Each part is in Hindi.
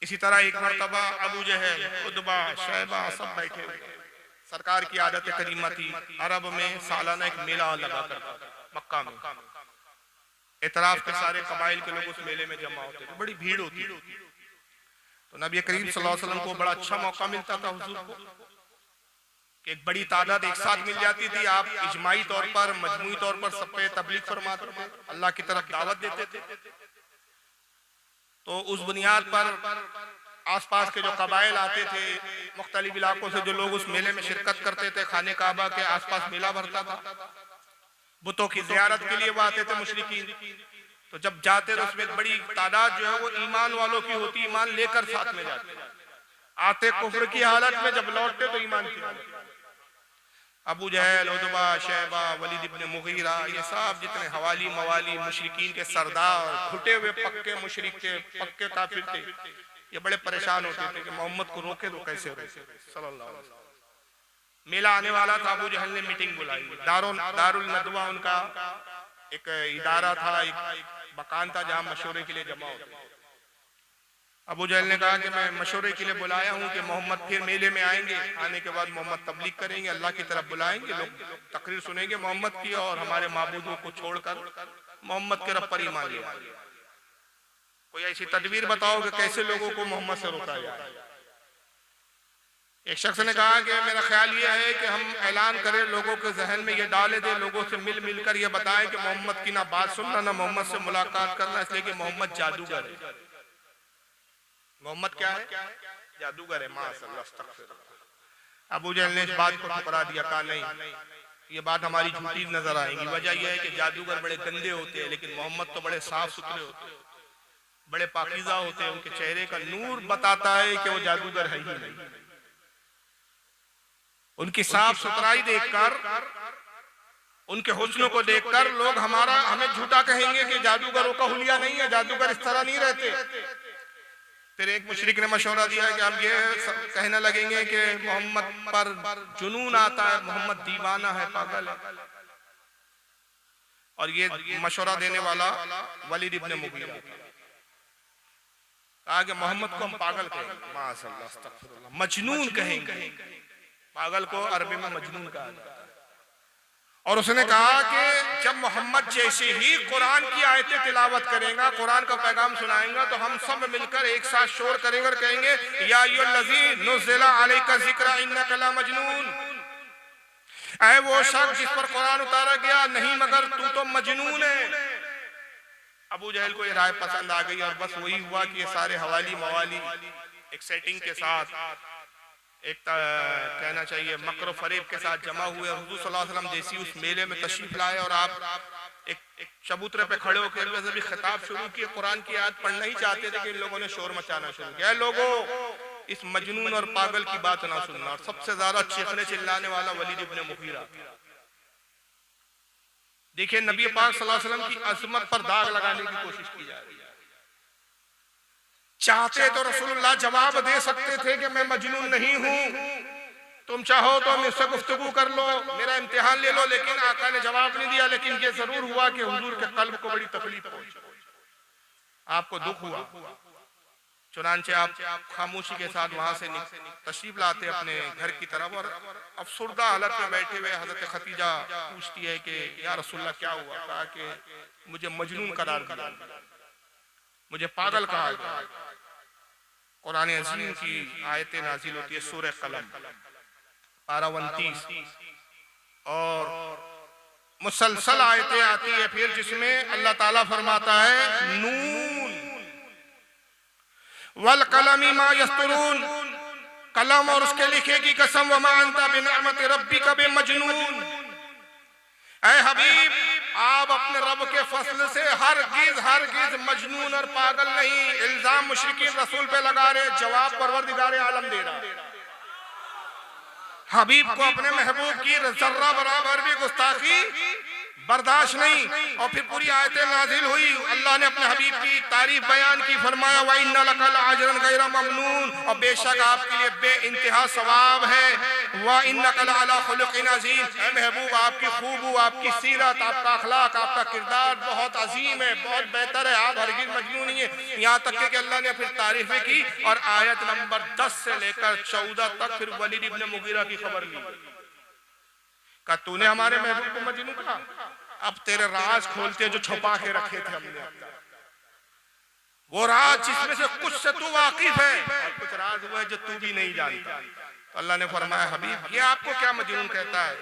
इसी तरह एक मरतबा अबू जहल, उतबा, शैबा सब बैठे हुए। सरकार की आदत करीमा थी, अरब में सालाना एक मेला लगा करता था मक्का में। इतराफ के सारे कबाइल के लोग उस मेले में जमा होते थे, बड़ी भीड़ होती थी। तो नबी करीम सल्लल्लाहु अलैहि वसल्लम को बड़ा अच्छा मौका मिलता था हुजूर को कि एक बड़ी तादाद एक साथ मिल जाती थी। आप इजमाई तौर पर, मजमूई तौर पर सब पे तबलीग फरमाते थे, अल्लाह की तरफ दावत देते थे। तो उस बुनियाद पर आसपास के जो कबाइल आते थे, मुख्तलिफ इलाकों से जो लोग उस मेले में शिरकत करते थे, खाने काबा के आसपास मेला भरता था, बुतों की जियारत के लिए वो आते थे मुशरिकीन। तो जब जाते तो उसमें बड़ी तादाद जो है वो ईमान वालों की होती, ईमान लेकर साथ में जाते। आते कुफ्र की हालत में, जब लौटते तो ईमान की हालत। अबू जहल, उतबा, शैबा, वलीद इब्ने मुगीरा, ये सब जितने हवाली मवाली मुशरिकीन के सरदार, घुटे हुए पक्के मुशरिक के, पक्के काफिर थे, ये बड़े परेशान होते थे कि मोहम्मद को रोके तो कैसे रोके सल्लल्लाहु अलैहि वसल्लम। मेला आने वाला था, अबू जहल ने मीटिंग बुलाई। दारुल नदवा उनका एक इदारा था, एक मकान था जहां मशवरे के लिए जमा होते। अबू जहल ने कहा कि मैं मशवरे के लिए बुलाया हूं कि मोहम्मद फिर मेले में आएंगे, आने के बाद मोहम्मद तबलीग करेंगे, अल्लाह की तरफ बुलाएंगे, लोग तकरीर सुनेंगे मोहम्मद की और हमारे माबूदों को छोड़कर मोहम्मद के रब पर ईमान ले आएंगे। कोई ऐसी तदबीर बताओ कि कैसे लोगों को मोहम्मद से रोका जाए। एक शख्स ने कहा कि मेरा ख्याल ये है कि हम ऐलान करें, लोगों के जहन में ये डाले दे, लोगों से मिल मिलकर ये बताएं कि मोहम्मद की ना बात सुनना, ना मोहम्मद से मुलाकात करना, इसलिए कि मोहम्मद जादूगर है। मोहम्मद क्या है? जादूगर है। माशाअल्लाह, अस्तगफिरुल्लाह। अबू जहल ने इस बात को ठुकरा दिया, कहा नहीं, ये बात हमारी झूठी नजर आएगी। वजह यह है कि जादूगर बड़े गंदे होते हैं, लेकिन मोहम्मद तो बड़े साफ सुथरे होते हैं, बड़े पाकीज़ा होते हैं। उनके चेहरे का नूर बताता है कि वो जादूगर है ही नहीं। उनकी साफ सुथराई देखकर, उनके हुस्न को देखकर लोग हमें झूठा कहेंगे कि जादूगरों का हुलिया नहीं है, जादूगर इस तरह नहीं रहते। फिर एक मुशरिक ने मशवरा दिया कि हम ये कहने लगेंगे कि मोहम्मद पर जुनून आता है, मोहम्मद दीवाना है, पागल है। और ये मशवरा देने वाला वलीद इब्ने मुगीरा कहा कि मोहम्मद को हम पागल कहेंगे, माशाअल्लाह, अस्तगफिरुल्लाह, मजनून कहेंगे। पागल को अरबी में मजनून कहा जाता है। और उसने कहा कि जब मोहम्मद जैसे ही कुरान की आयतें तिलावत करेगा, कुरान का पैगाम सुनाएगा, तो हम सब मिलकर एक साथ शोर करेंगे और कहेंगे या अय्युहल्लज़ी नुज़्ज़िला अलैका ज़िक्रा इन्नका लमजनून। ऐ वो शख्स जिस पर कुरान उतारा गया, नहीं मगर तू तो मजनून है। अबू जहल को ये राय पसंद आ गई और बस वही हुआ कि ये सारे हवाली मवाली एक सेटिंग के साथ, एक कहना चाहिए मकर फरेब के साथ जमा हुए। हुजूर सल्लल्लाहु अलैहि वसल्लम जैसी उस मेले में तशरीफ लाए और आप एक चबूतरे पे खड़े होकर भी खिताब शुरू किए, कुरान की आयत पढ़ना ही चाहते थे कि इन लोगों ने शोर मचाना शुरू किया। लोगों, इस मजनून और पागल की बात ना सुनना। और सबसे ज्यादा चीखने चिल्लाने वाला वलीद इब्ने मुगीरा। देखिए, नबी पाक सल्लल्लाहु अलैहि वसल्लम की अजमत पर दाग लगाने की कोशिश की जा रही है। चाहते तो रसूलुल्लाह जवाब दे सकते थे कि मैं मजनून नहीं हूं, तुम चाहो तो मुझसे गुफ्तगू कर लो, मेरा इम्तिहान ले लो, लेकिन आका ने जवाब नहीं दिया। लेकिन ये जरूर हुआ कि हुजूर के कल्ब को बड़ी तकलीफ पहुंची, आपको दुख हुआ। चुनांचे आप खामोशी के साथ वहां से तशरीफ लाते अपने घर की तरफ और अफसुर्दा हालत में बैठे हुए हजरत खतीजा पूछती है कि या रसूलल्लाह क्या हुआ? कहा कि मुझे मजनून करार दिया, मुझे पागल कहा गया। कुरान अज़ीम की आयतें नाजिल होती है, सूरह कलम पारा 29, और मुसलसल आयतें आती है फिर जिसमें अल्लाह ताला फरमाता है नून वल कलमी मा यस्तरून, कलम और उसके लिखे की कसम, वमा अंता बिनिअमति रब्बिका बिमजनून। ऐ हबीब, आप अपने रब के फजल से हरगिज मजनून और पागल नहीं। इल्जाम मुशरिकीन रसूल पे लगा रहे, जवाब परवरदिगार आलम दे रहा। हबीब को अपने महबूब की जर्रा बराबर भी गुस्ताखी बर्दाश्त नहीं। और फिर पूरी आयतें नाजिल हुई, अल्लाह ने अपने हबीब की तारीफ बयान की, फरमाया वइन्ना लका लअजरन गैरा ममनून, और बेशक आपके लिए बे इंतहा सवाब है। व इन्नका लअला खुलुकिन अज़ीम, ऐ महबूब आपकी खूबू, आपकी सीरत, आपका अखलाक, आपका किरदार बहुत अजीम है, बहुत बेहतर है, आप हरगिज़ मजनून नहीं है। यहाँ तक कि अल्लाह ने फिर तारीफें की और आयत नंबर 10 से लेकर 14 तक फिर वलीद इब्न मुगीरा की खबर ली। कहा तूने हमारे महबूब को मजनू कहा, अब तेरे राज खोलते जो छुपा के रखे थे हमने, वो राज जिसमें से कुछ से तू वाकिफ है और कुछ राज हुए जो तू भी नहीं जानता। तो अल्लाह ने फरमाया हबीब ये आपको क्या मजनून कहता है,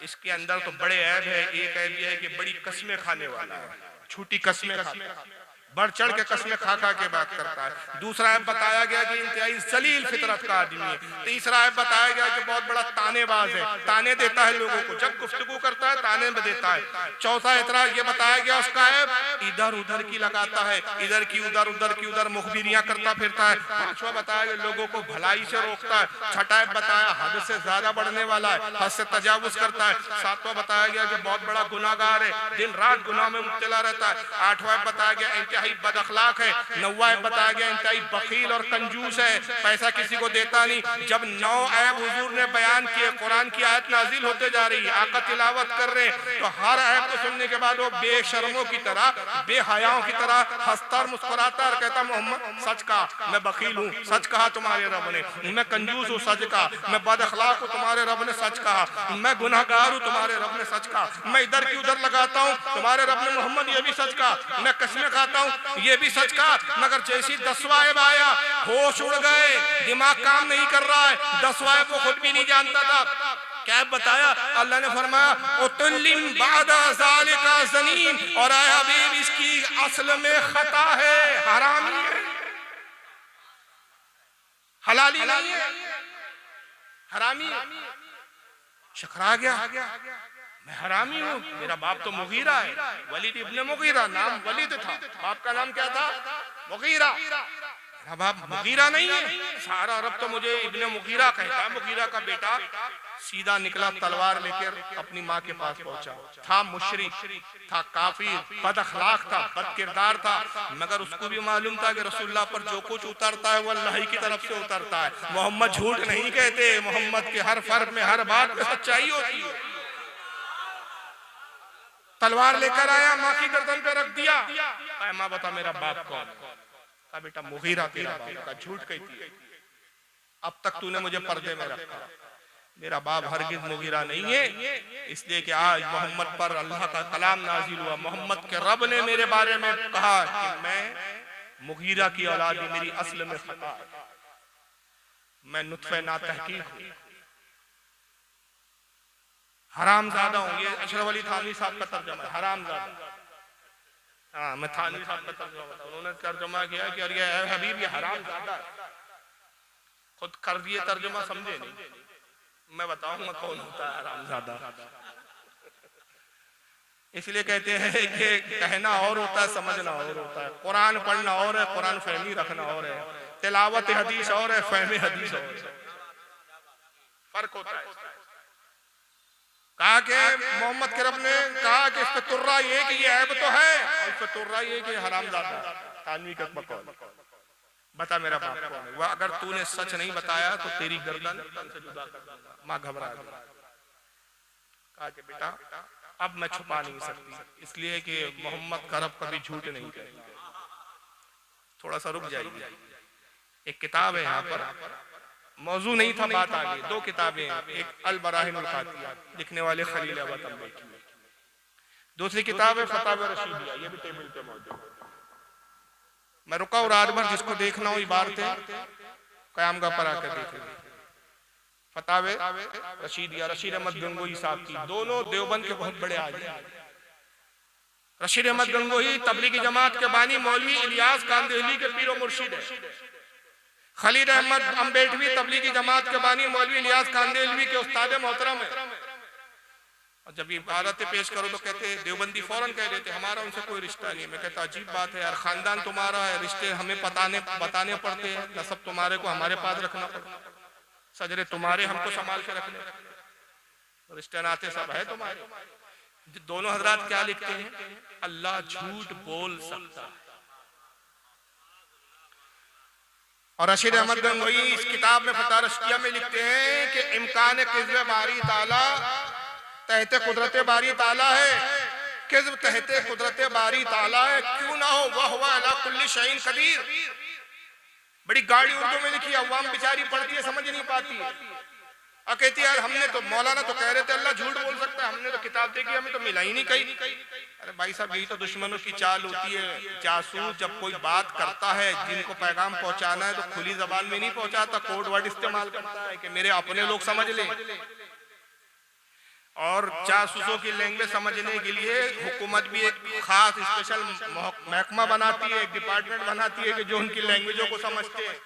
इसके अंदर तो बड़े ऐब है। एक ऐब ये है कि बड़ी कस्में खाने वाला है, झूठी कस्में खाता है, बढ़ चढ़ के कस्में खा खा के बात करता है। दूसरा ऐब बताया गया कि इंतहाई जलील फितरत का आदमी है। तीसरा ऐब बताया गया कि बहुत बड़ा तानेबाज है, ताने देता है लोगों को, जब गुफ्तगू करता है ताने में देता है। चौथा एतराज ये बताया गया उसका ऐब इधर उधर की लगाता है, इधर की उधर मुखबिरियां करता फिरता है। पांचवा बताया गया लोगों को भलाई से रोकता है। छठा ऐब बताया हद से ज्यादा बढ़ने वाला है, हद से तजावुज करता है। सातवां बताया गया कि बहुत बड़ा गुनाहगार है, दिन रात गुनाह में मुब्तला रहता है। आठवां ऐब बताया गया इंतहाई बद अखलाक है। नौवां ऐब बताया गया इंतहाई बखील और कंजूस है, पैसा किसी को देता नहीं। जब 9 ऐब हुजूर ने बयान किए, कुरान की आयत नाजिल होते जा रही है, आका तिलावत कर रहे हैं, तो हर ऐब को सुनने के बाद वो बेशर्मों की तरह, बेहयाओं की तरह हंसता और मुस्कुराता और कहता मोहम्मद सच कहा, मैं बखील हूँ, सच कहा तुम्हारे रब ने, मैं कंजूस हूँ, सच कहा, मैं बद अखलाक हूँ, तुम्हारे रब ने सच कहा, मैं गुनाहगार हूँ, तुम्हारे रब ने सच कहा, मैं इधर की उधर लगाता हूँ, तुम्हारे रब ने मोहम्मद ये भी सच कहा, मैं कस्में खाता हूँ, ये भी सच कहा। मगर जैसी 10वां ऐब आया होश उड़ गए, दिमाग काम नहीं कर रहा है। 10वां ऐब वो खुद भी नहीं जानता था। क्या बताया अल्लाह ने फरमाया उतल्लिम बादा ज़ालिका ज़नीन, और आया हबीब इसकी असल में खता है, हरामी है, हलाली नहीं है, हरामी है। शकरा गया मैं हरामी हूँ, मेरा बाप तो मुगीरा है, वलीद इब्न मुगीरा, नाम वलीद था, बाप का नाम क्या था मुगीरा, मेरा बाप मुगीरा नहीं है। सारा अरब तो मुझे इब्न मुगीरा कहता, मुगीरा का बेटा। सीधा निकला तलवार लेकर अपनी माँ के पास पहुंचा। था मुशरिक, था काफिर, बद अखलाक था, बद किरदार था, मगर उसको भी मालूम था कि रसूलुल्लाह पर जो कुछ उतरता है वो अल्लाह ही की तरफ से उतरता है। मोहम्मद झूठ नहीं कहते, मोहम्मद के हर फर्क में, हर बात में सच्चाई होती है। तलवार लेकर आया, माँ की गर्दन पे रख दिया, माँ बता मेरा बाप कौन है? कहा बेटा मुगीरा तेरा बाप। का झूठ कहती है, अब तक तूने मुझे पर्दे में रखा, मेरा बाप हरगिज मुगीरा नहीं है। इसलिए कि आज मोहम्मद पर अल्लाह का कलाम नाजिल हुआ, मोहम्मद के रब ने मेरे बारे में कहा कि मैं मुगीरा की औलाद, मेरी असल में खता है, मैं नुत्फे नातहकीक हूँ, हरामजादा हूँ। ये अशरफ अली थानवी साहब का तर्जुमा है, हरामजादा। हाँ, मैं थानवी साहब का तर्जुमा बता, उन्होंने तर्जुमा किया कि अरे हबीब ये हरामजादा है, खुद कर दिए तर्जुमा, समझे नहीं। मैं बताऊंगा कौन होता है हरामजादा। इसलिए कहते हैं कि कहना और होता है, समझना और होता है। कुरान पढ़ना और है, कुरान फहमी रखना और है, तिलावत हदीस और है, फहमी हदीस और है, फर्क होता है। कहा कि मोहम्मद के रब ने कहा कि इस पे तुर्रा ये कि ये ऐब तो है, और इस पे तुर्रा ये कि हरामजादा। तानवी का बकौल, बता मेरा बाप कौन है? वह अगर तूने सच नहीं बताया तो तेरी गर्दन से जुदा कर दूंगा। माँ घबरा गई, कहा कि बेटा अब मैं छुपा नहीं सकती, इसलिए कि मोहम्मद का रब कभी झूठ नहीं करेगा, थोड़ा सा रुक जाइए। एक किताब है यहाँ पर, मौजू नहीं था, बात आ गई। 2 किताबें हैं, एक अल बराहिनुल कातिया लिखने वाले खलील अहमद अम्बेकी, दूसरी किताब है फतावा रशीदिया, ये भी टेबल पे मौजूद है। मैं रुका और रात भर जिसको देखना हो इबारतें क़याम गाह पर आकर देखेंगे। फतावे रशीदिया, रशीद अहमद गंगोही साहब की, दोनों देवबंद के बहुत बड़े आलिम। रशीद अहमद गंगोही तबलीगी जमात के बानी मौलवी इलियास कांदेहली के पीरो मुर्शिद है। खलील अहमद अम्बेडवी तबलीगी जमात के बानी मौलवी इलियास कांदेहली के उस्ताद मोहतरम है। और जब इबारतें पेश करो तो कहते देवबंदी फौरन कह देते हमारा उनसे कोई रिश्ता नहीं है। मैं कहता अजीब बात है यार, खानदान तुम्हारा है, रिश्ते हमें बताने पड़ते हैं, नसब तुम्हारे को हमारे पास रखना पड़ता, सजरे तुम्हारे हमको संभाल के रखने, रिश्ते नाते सब है तुम्हारे। दोनों हजरात क्या लिखते हैं, अल्लाह झूठ बोल सकता है और रशीद अहमद गंगोई इस किताब में फतह रश्किया में लिखते हैं कि इम्कान किज़्ब बारी ताला तहते कुदरत बारी ताला है, किज़्ब तहते कुदरत बारी ताला है, क्यों ना हो वह हुआ अला कुल्ली शैइन कदीर। बड़ी गाड़ी उर्दू में लिखी, अवाम बेचारी पढ़ती है समझ नहीं पाती है। और कहती है यार हमने तो, मौलाना तो कह रहे थे अल्लाह झूठ बोल सकता है, हमने तो किताब देखी हमें तो मिला ही नहीं कहीं। अरे भाई साहब यही तो दुश्मनों की चाल होती है। जासूस जब कोई बात करता है, जिनको पैगाम पहुंचाना है तो खुली जबान में नहीं पहुंचाता, कोड वर्ड इस्तेमाल करता है कि मेरे अपने लोग समझ ले। और जासूसों की लैंग्वेज समझने के लिए हुकूमत भी एक खास स्पेशल महकमा बनाती है, एक डिपार्टमेंट बनाती है कि जो उनकी लैंग्वेजों को समझते हैं।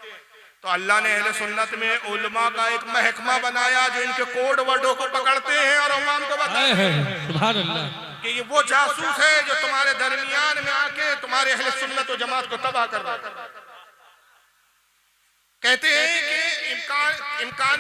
तो अल्लाह ने अहले सुन्नत में उलमा का एक महकमा बनाया जो इनके कोड वर्डों को पकड़ते हैं और अवाम को बताते हैं सुभान अल्लाह कि ये वो जासूस है जो तुम्हारे दरमियान में आके तुम्हारे अहले सुन्नत और जमात को तबाह कर रहा है। कहते हैं कि इम्कान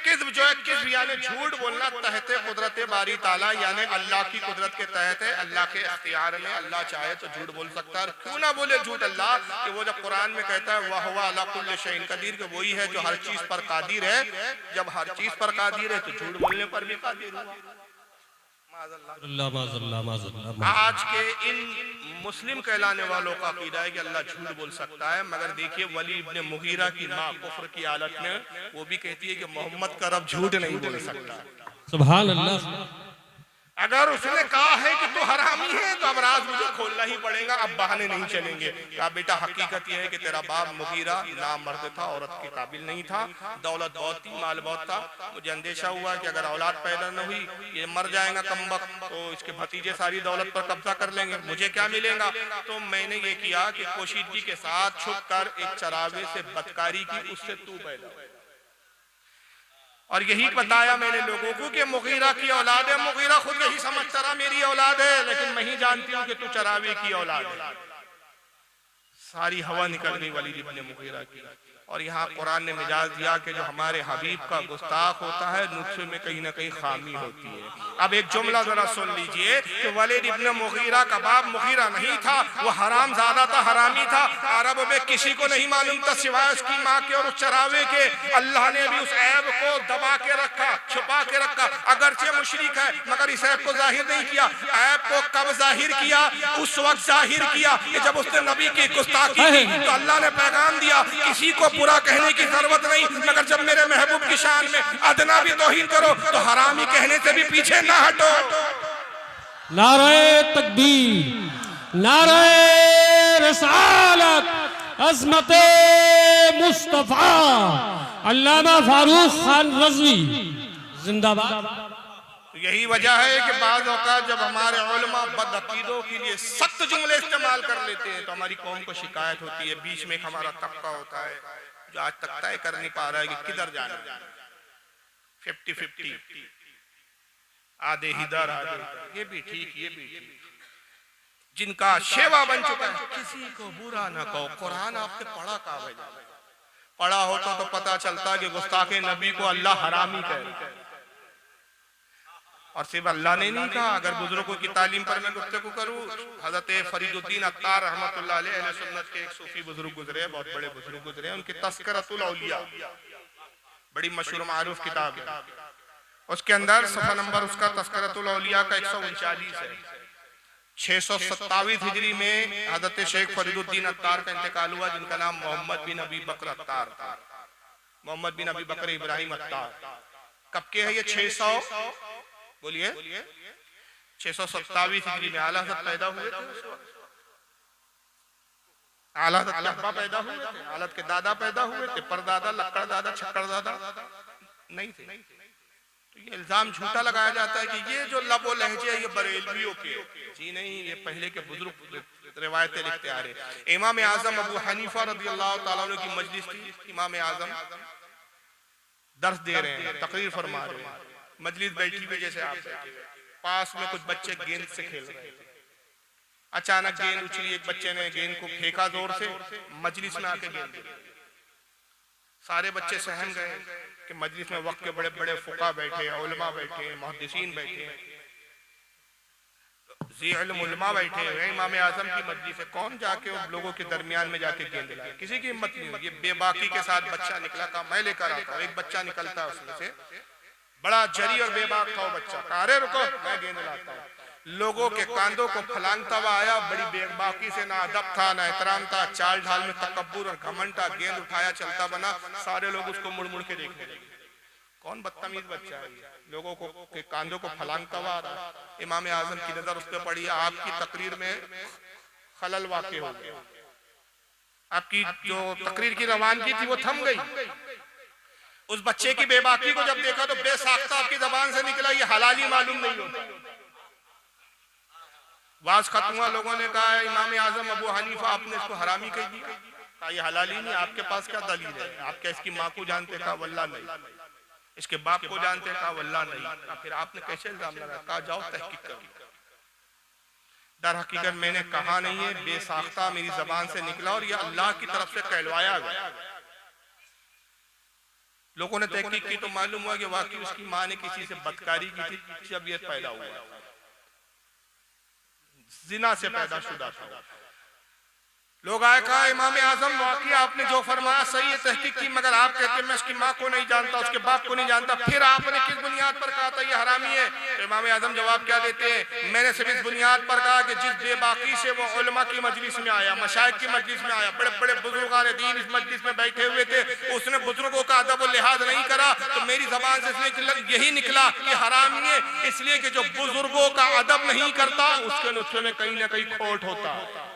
किज़्ब जो है, किज़्ब यानी झूठ बोलना तहते कुदरत बारी ताला, यानी अल्लाह की कुदरत के तहत है, अल्लाह के इख्तियार में, अल्लाह चाहे तो झूठ बोल सकता है। क्यों ना बोले झूठ अल्लाह, कि वो जब कुरान में कहता है वह हुवा अला कुल्ली शैइन कदीर, कि वही है जो हर चीज पर कादिर है। जब हर चीज पर कादिर है तो झूठ बोलने पर भी कादिर हुआ। आज के इन मुस्लिम कहलाने वालों का अकीदा है कि अल्लाह झूठ बोल सकता है, मगर देखिए वली इब्ने मुगीरा की माँ कुफ्र की हालत में वो भी कहती है कि मोहम्मद का रब झूठ नहीं बोल सकता। सुभान अल्लाह। अगर उसने कहा है कि तू हरामी है तो अब राज मुझे खोलना ही पड़ेगा, अब बहाने नहीं चलेंगे। कहा बेटा हकीकत यह है कि तेरा बाप मुगीरा नामर्द था, औरत के काबिल नहीं था, दौलत बहुत थी, माल बहुत था। मुझे अंदेशा हुआ कि अगर औलाद पैदा न हुई ये मर जाएगा कमबख्त, तो इसके भतीजे सारी दौलत पर कब्जा कर लेंगे, मुझे क्या मिलेगा। तो मैंने ये किया कि पोशीदगी के साथ छुप कर एक चरावे से बदकारी की, उससे तू पैदा। और यही बताया मैंने लोगों को कि मुगीरा की औलाद है। मुगीरा खुद यही समझता रहा मेरी औलाद है, लेकिन मैं ही जानती हूँ कि तू चरावे की औलाद है। सारी हवा निकल गई वलीद इब्ने मुगीरा की। और यहाँ कुरान ने मिजाज दिया कि जो हमारे हबीब का गुस्ताख होता है नुत्फे में कहीं ना कहीं खामी होती है। अब एक जुमला जरा सुन लीजिए कि वलीद इब्ने मुगीरा का बाप मुगीरा नहीं था, वो हराम ज़्यादा था, हरामी था। अरब में किसी को नहीं मालूम था सिवाय उसकी माँ के और उस चरावे के। अल्लाह ने भी उस ऐब को दबा के रखा, छुपा के रखा। अगरचे मुशरिक है मगर इस ऐब को जाहिर नहीं किया। ऐब को कब जाहिर किया? उस वक्त जाहिर किया कि जब उसने नबी की गुस्ताखी की तो अल्लाह ने पैगाम दिया किसी को बुरा कहने की जरूरत नहीं, मगर जब मेरे महबूब की शान में अदना भी तौहीन करो तो हरामी कहने से भी पीछे ना हटो। नारे तकबीर, नारे रिसालत, अज़मते मुस्तफा, अल्लामा फारूक खान रज़वी जिंदाबाद। यही वजह है कि बाज़ औक़ात जब हमारे उलमा बदअक़ीदों के लिए सख्त जुमले इस्तेमाल कर लेते हैं तो हमारी कौम को शिकायत होती है। बीच में हमारा तबका होता है जो आज तक तय कर नहीं पा रहा है कि किधर जाना। 50-50, आधे इधर आधे, ये भी ठीक ये भी ठीक। जिनका शेवा बन चुका है किसी को बुरा ना कहो। कुरान आपने पढ़ा कहाँ है? पढ़ा होता तो पता चलता कि गुस्ताखे नबी को अल्लाह हरामी कहे। और सिर्फ अल्लाह ने नहीं कहा। अगर बुजुर्गों की तालीम पर मैं गुफ्तगू करूँ, हज़रत फरीदुद्दीन अत्तार रहमतुल्लाह अलैह अहले सुन्नत के एक सूफी बुजुर्ग गुजरे, बहुत बड़े बुजुर्ग गुजरे। उनकी तज़किरतुल औलिया बड़ी मशहूर मारूफ किताब है। उसके अंदर सफ़ा नंबर उसका तज़किरतुल औलिया का 139 है। 627 हिजरी में हज़रत शेख फरीदुद्दीन अत्तार का इंतकाल हुआ, जिनका नाम मोहम्मद बिन अबी बकर अत्तार था। मोहम्मद बिन अबी बकर इब्राहिम अत्तार। कब के है ये? 600 बोलिए 627 हिजरी में आला हज़रत पैदा हुए थे। आला हज़रत अब्बा पैदा हुए थे, आला के दादा पैदा हुए थे, परदादा, लक्कड़ दादा, छक्कड़ दादा नहीं थे। तो ये इल्जाम झूठा लगाया जाता है कि ये जो लबो लहजे ये बरेलवियों के। जी नहीं, ये पहले के बुजुर्ग रिवायतें लिखते आ रहे। इमाम आजम अबू हनीफा रज़ियल्लाहु ताला अन्हु की मजलिस थी। इमाम आजम दर्स दे रहे हैं, तकरीर फरमा रहे हैं। मजलिस बैठी हुई जैसे आप बैठे, पास में कुछ बच्चे गेंद से खेल रहे थे। अचानक गेंद उछली, एक बच्चे ने गेंद को फेंका जोर से, मजलिस में आके गेंद गिरी। सारे बच्चे सहम गए कि मजलिस में वक्त के बड़े बड़े फुका बैठे, उलमा बैठे, मुहद्दिसीन बैठे। जी इल्म उलमा बैठे हुए हैं, इमाम आजम की मर्जी से कौन जाके उन लोगों के दरमियान में जाके गेंद लाए, किसी की हिम्मत नहीं हुई। ये बेबाकी के साथ बच्चा निकला, कहा मैं लेकर आता हूँ। एक बच्चा निकलता है उसमें से, बड़ा जरी और बेबाक था वो बच्चा, कहा अरे रुको मैं गेंद लाता हूँ। लोगों के कांधों को फलांगता हुआ आया, बड़ी बेबाकी से, ना अदब था ना एहतराम था, चाल ढाल में तकब्बुर और घमंड था, गेंद उठाया चलता बना, सारे लोग उसको मुड़ मुड़ के देखने लगे। कौन बदतमीज बच्चा है ये, लोगों को के कांधों को फलांगता हुआ आ रहा है। इमाम आजम की नजर उस पर पड़ी, आपकी तकरीर में खलल वाक़ई हो गया, आपकी जो तकरीर की रवानगी थी वो थम गई। उस बच्चे की बेबाकी को जब देखा तो बेसाख्ता आपकी जबान से निकला ये हलाली मालूम नहीं होता। वाज खत्म हुआ, लोगों ने कहा इमाम आजम अबू हनीफा आपने इसको हरामी कह दिया, कहा ये हलाली नहीं, आपके पास क्या दलील है, आप क्या इसकी माँ को जानते, कहा वल्लाह नहीं, इसके बाप को जानते, कहा वल्लाह नहीं, फिर आपने कैसे इल्जाम लगाया, कहा जाओ तहकीक करो। दर हकीकत मैंने कहा नहीं है, बेसाख्ता मेरी जबान से निकला और ये अल्लाह की तरफ से कहलवाया गया। लोगों ने तहकीक की तो मालूम हुआ कि वाकई उसकी माँ ने किसी से बदकारी की थी जब ये पैदा हुआ, जिना से पैदा शुदा था। लोग आए, कहा इमाम आजम वाकई आपने जो फरमाया सही है, तहकीक की, मगर आप कहते हैं मैं उसकी माँ को नहीं जानता, उसके बाप को नहीं जानता, फिर आपने किस बुनियाद पर कहा था ये हरामी है? तो इमाम आजम जवाब क्या देते हैं, मैंने सिर्फ इस बुनियाद पर कहा कि जिस बेबाकी से वो उलमा की मजलिस में आया, मशाइख की मजलिस में आया, बड़े बड़े बुजुर्गान दीन इस मजलिस में बैठे हुए थे, उसने बुजुर्गों का अदब और लिहाज नहीं करा, तो मेरी जबान से इसलिए यही निकला कि हरामी है, इसलिए कि जो बुजुर्गों का अदब नहीं करता उसके नुस्खे में कहीं ना कहीं खोट होता है।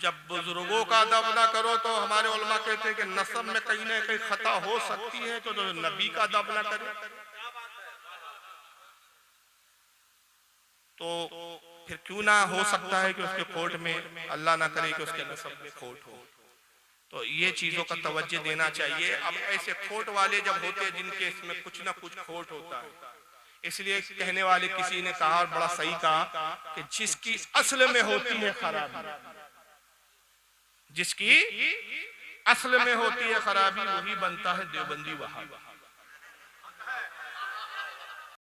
जब बुजुर्गों का अदब ना करो तो हमारे उलमा कहते हैं कि नस्ब में कहीं ना कहीं खता हो सकती है, तो नबी का अदब ना करे तो फिर क्यों ना हो सकता है कि उसके खोट में, अल्लाह ना करे कि उसके नस्ब में खोट हो। तो ये चीजों का तवज्जो देना चाहिए। अब ऐसे खोट वाले जब होते हैं जिनके इसमें कुछ ना कुछ खोट होता है, इसलिए कहने वाले किसी ने कहा और बड़ा सही कहा कि जिसकी असल में होती है खराबी, जिसकी असल में होती है खराबी वही बनता है देवबंदी वहाबी।